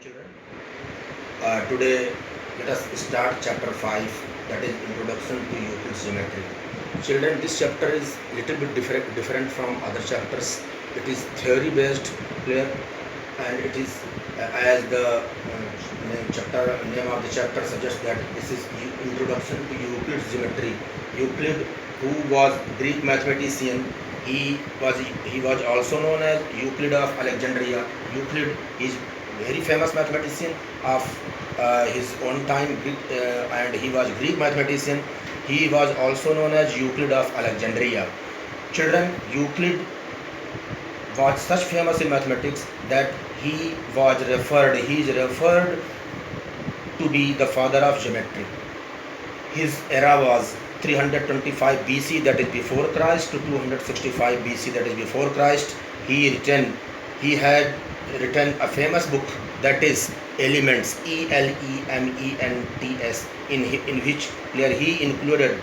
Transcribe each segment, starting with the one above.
children. Today, let us start chapter 5, that is Introduction to Euclid's Geometry. Children, this chapter is little bit different from other chapters. It is theory based, clear, and it is as the name of the chapter suggests that this is Introduction to Euclid's Geometry. Euclid, who was Greek mathematician, he was also known as Euclid of Alexandria. Euclid is very famous mathematician of his own time, and he was Greek mathematician. He was also known as Euclid of Alexandria. Children, Euclid was such famous in mathematics that he is referred to be the father of geometry. His era was 325 BC, that is before Christ, to 265 BC, that is before Christ. He had written a famous book, that is Elements, Elements, in which he included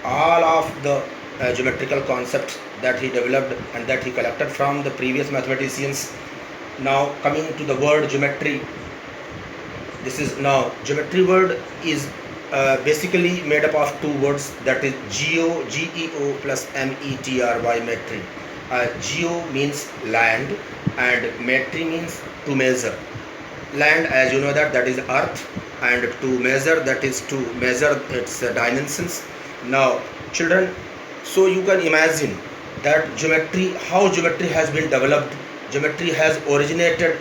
all of the geometrical concepts that he developed and that he collected from the previous mathematicians. Now coming to the word geometry, geometry word is basically made up of two words, that is geo plus metry, metry. Geo means land and metry means to measure. Land, as you know, that is earth, and to measure, that is to measure its dimensions. Now children, so you can imagine that how geometry has been developed. Geometry has originated,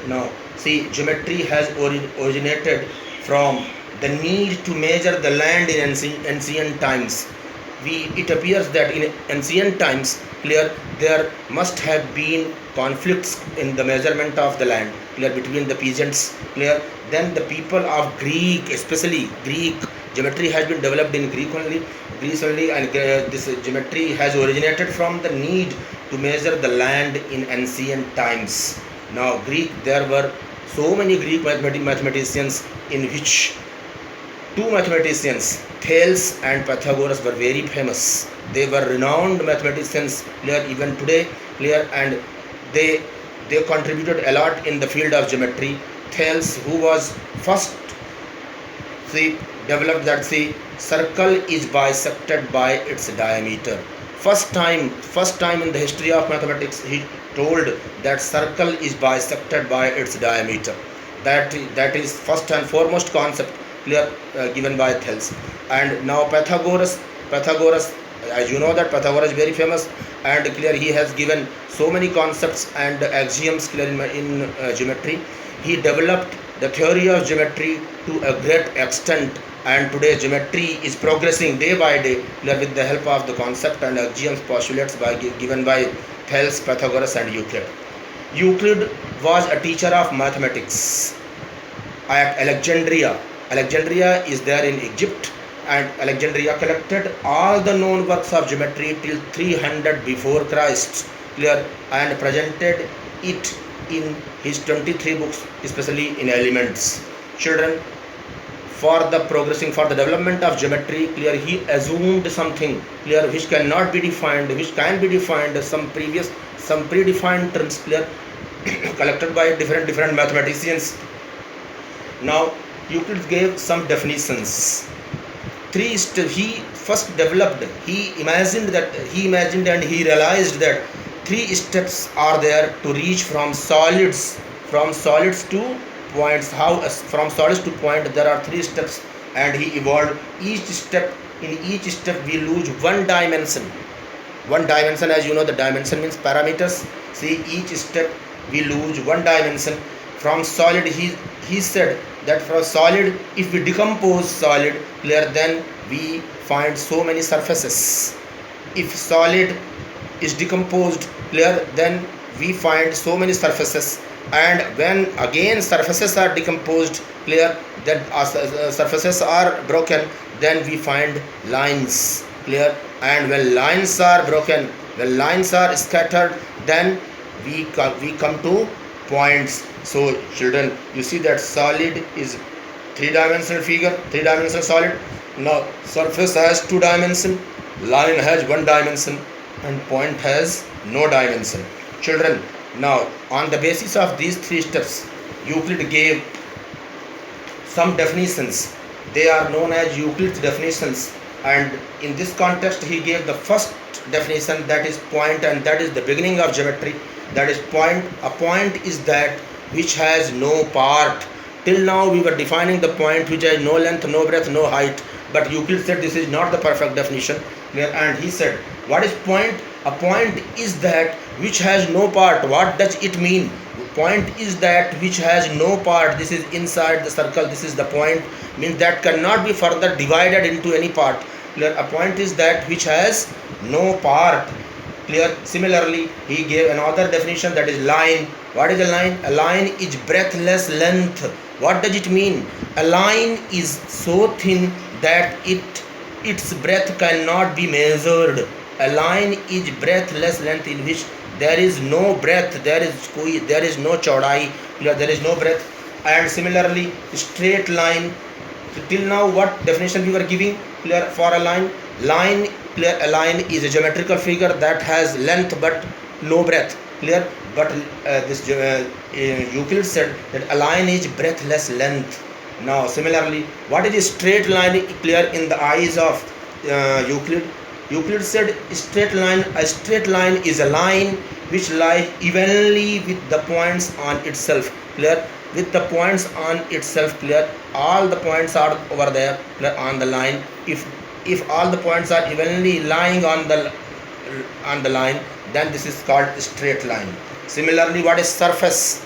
geometry has originated from the need to measure the land in ancient times. It appears that in ancient times, there must have been conflicts in the measurement of the land, between the peasants. Then the people of Greek, especially Greek, geometry has been developed in Greece only, and this geometry has originated from the need to measure the land in ancient times. Now there were so many Greek mathematicians, in which two mathematicians, Thales and Pythagoras, were very famous. They were renowned mathematicians, even today, and they contributed a lot in the field of geometry. Thales, who was first developed that circle is bisected by its diameter. First time in the history of mathematics, he told that circle is bisected by its diameter. That is first and foremost concept given by Thales. And now Pythagoras, as you know that Pythagoras is very famous, and he has given so many concepts and axioms in geometry. He developed the theory of geometry to a great extent, and today geometry is progressing day by day with the help of the concept and axioms postulates given by Thales, Pythagoras and Euclid. Euclid was a teacher of mathematics at Alexandria. Alexandria is there in Egypt, and Alexandria collected all the known works of geometry till 300 before Christ, and presented it in his 23 books, especially in Elements. Children, for the development of geometry, he assumed something which cannot be defined, which can be defined, some predefined terms collected by different mathematicians. Now Euclid gave some definitions. He first developed, he imagined and he realized that three steps are there to reach from solids to points. From solids to point, there are three steps, and he evolved each step. In each step we lose one dimension. As you know, the dimension means parameters. Each step we lose one dimension. From solid, he said that from solid, if we decompose solid, then we find so many surfaces. If solid is decomposed, then we find so many surfaces, and when again surfaces are decomposed, that surfaces are broken, then we find lines, and when lines are broken, when lines are scattered, then we come to points. So children, you see that solid is three-dimensional solid. Now surface has two dimension, line has one dimension, and point has no dimension. Children, now on the basis of these three steps, Euclid gave some definitions. They are known as Euclid's definitions, and in this context he gave the first definition, that is point, and that is the beginning of geometry. That is point. A point is that which has no part. Till now we were defining the point which has no length, no breadth, no height, but Euclid said this is not the perfect definition, and he said, what is point? A point is that which has no part. What does it mean? Point is that which has no part. This is inside the circle, this is the point, means that cannot be further divided into any part. Clear? A point is that which has no part. Clear? Similarly he gave another definition, that is line. What is a line? A line is breathless length. What does it mean? A line is so thin that its breadth cannot be measured. A line is breathless length in which there is no breadth, there is no chaudai, there is no breadth. And similarly straight line. Till now what definition we were giving? Clear? For a line, clear, a line is a geometrical figure that has length but no breadth. Clear? But Euclid said that a line is breathless length. Now similarly, what is a straight line? Clear? In the eyes of Euclid said a straight line is a line which lies evenly with the points on itself. Clear? With the points on itself. Clear? All the points are over there, clear, on the line. If all the points are evenly lying on the line, then this is called straight line. Similarly, what is surface?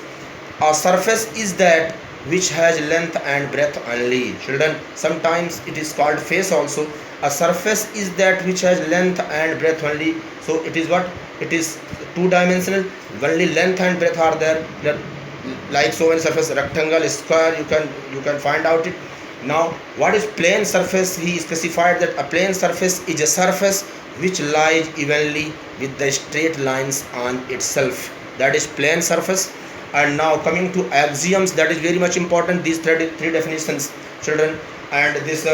A surface is that which has length and breadth only. Children, sometimes it is called face also. A surface is that which has length and breadth only. So it is what? It is two-dimensional. Only length and breadth are there. Like so many surface, rectangle, square, you can find out it. Now what is plane surface? He specified that a plane surface is a surface which lies evenly with the straight lines on itself. That is plane surface. And now coming to axioms, that is very much important, these three definitions, children. And this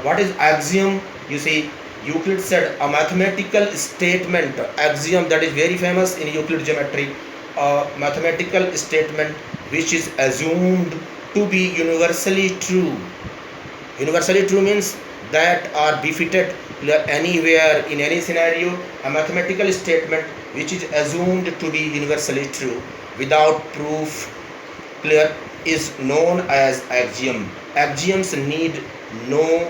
what is axiom? You see, Euclid said a mathematical statement, axiom, that is very famous in Euclid geometry. A mathematical statement which is assumed to be universally true. Universally true means that are befitted anywhere in any scenario. A mathematical statement which is assumed to be universally true without proof, clear, is known as axiom. Axioms need no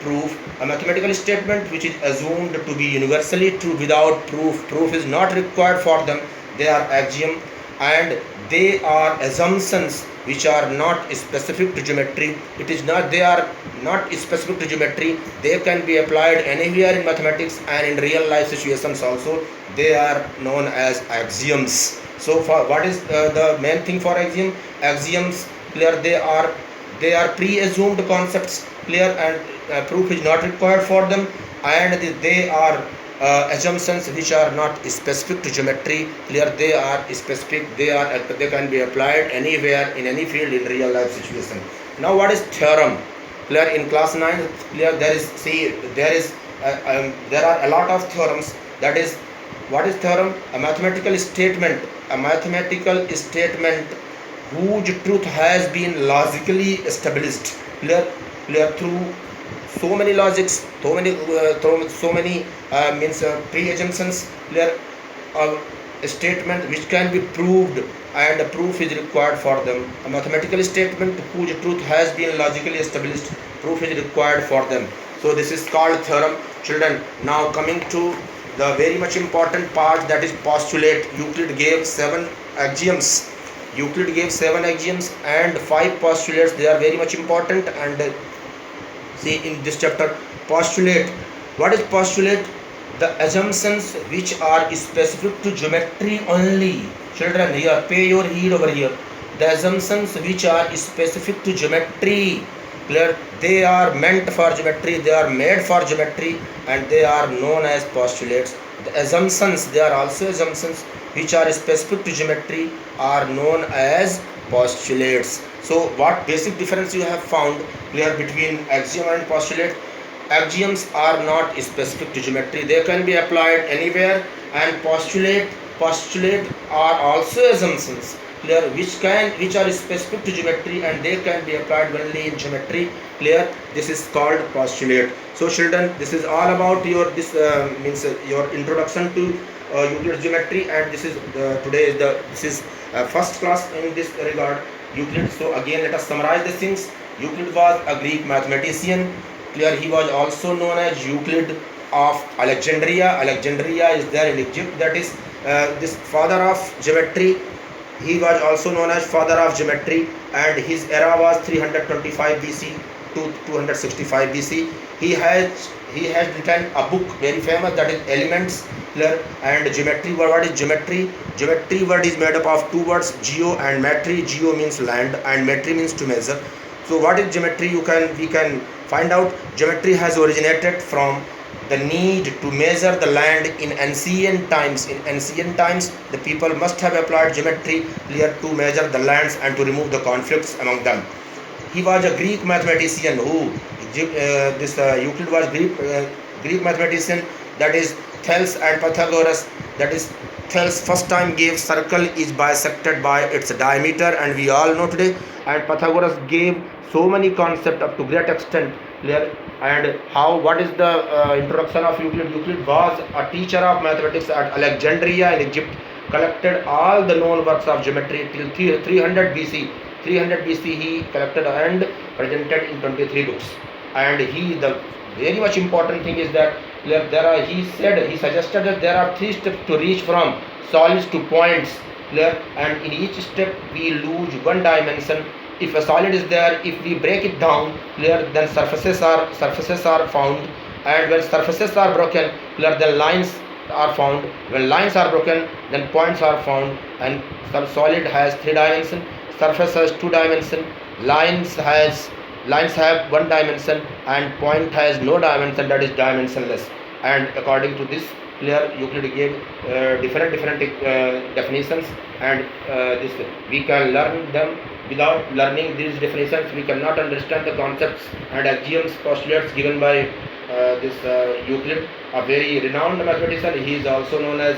proof. A mathematical statement which is assumed to be universally true without proof is not required for them. They are axiom, and they are assumptions which are not specific to geometry. They are not specific to geometry. They can be applied anywhere in mathematics and in real life situations also. They are known as axioms. So for what is the main thing for axiom? Axioms, clear, they are pre-assumed concepts, clear, and proof is not required for them, and they are assumptions which are not specific to geometry, clear, they are specific, they can be applied anywhere in any field in real life situation. Now what is theorem? Clear, in class 9, clear, there are a lot of theorems. That is, what is theorem? A mathematical statement whose truth has been logically established, clear, through so many logics, so many pre-assumptions, clear, a statement which can be proved and a proof is required for them. A mathematical statement whose truth has been logically established, proof is required for them. So this is called theorem, children. Now coming to the very much important part, that is postulate. Euclid gave 7 axioms. And 5 postulates. They are very much important. And see in this chapter, postulate. What is postulate? The assumptions which are specific to geometry only. Children, here, pay your heed over here. The assumptions which are specific to geometry, clear, they are meant for geometry, they are made for geometry, and they are known as postulates. The assumptions, they are also assumptions which are specific to geometry, are known as postulates. So what basic difference you have found, clear, between axiom and postulate? Axioms are not specific to geometry, they can be applied anywhere, and postulate are also assumptions clear, which are specific to geometry and they can be applied only in geometry, clear. This is called postulate. So children, this is all about your this means your introduction to Euclid's geometry, and this is today is the this is first class in this regard, Euclid. So again, let us summarize these things. Euclid was a Greek mathematician, clear. He was also known as Euclid of Alexandria. Alexandria is there in Egypt. That is this father of geometry. He was also known as father of geometry, and his era was 325 BC to 265 BC. He has written a book very famous, that is Elements, clear. And geometry, what is geometry? Geometry word is made up of two words, geo and metry. Geo means land and metry means to measure. So what is geometry? We can find out. Geometry has originated from the need to measure the land in ancient times. In ancient times, the people must have applied geometry, clear, to measure the lands and to remove the conflicts among them. He was a Greek mathematician who Euclid was Greek mathematician, that is Thales and Pythagoras. That is Thales first time gave circle is bisected by its diameter, and we all know today. And Pythagoras gave so many concepts up to great extent, clear. And how, what is the introduction of Euclid? Euclid was a teacher of mathematics at Alexandria in Egypt, collected all the known works of geometry till 300 BC. 300 BC he collected and presented in 23 books. And the very much important thing is that he suggested that there are three steps to reach from solids to points, clear. And in each step we lose one dimension. If a solid is there, if we break it down, clear, then surfaces are found. And when surfaces are broken, clear, then lines are found. When lines are broken, then points are found. And some solid has three dimension, surface has two dimension, lines have one dimension, and point has no dimension, that is dimensionless. And according to this, clear, Euclid gave different definitions, and this we can learn them. Without learning these definitions, we cannot understand the concepts and axioms, postulates given by this Euclid, a very renowned mathematician. He is also known as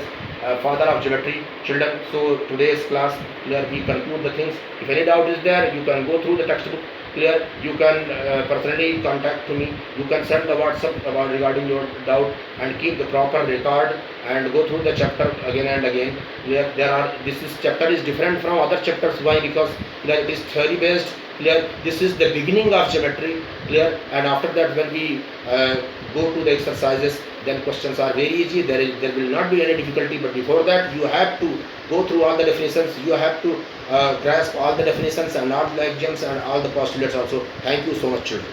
father of geometry, children. So today's class, clear, we conclude the things. If any doubt is there, you can go through the textbook, clear. You can personally contact to me. You can send the WhatsApp about regarding your doubt, and keep the proper record and go through the chapter again and again. Clear. Chapter is different from other chapters. Why? Because it is theory based, clear. This is the beginning of geometry, clear. And after that, when we go to the exercises, then questions are very easy. There will not be any difficulty. But before that, you have to go through all the definitions. You have to grasp all the definitions and all the axioms and all the postulates also. Thank you so much, children.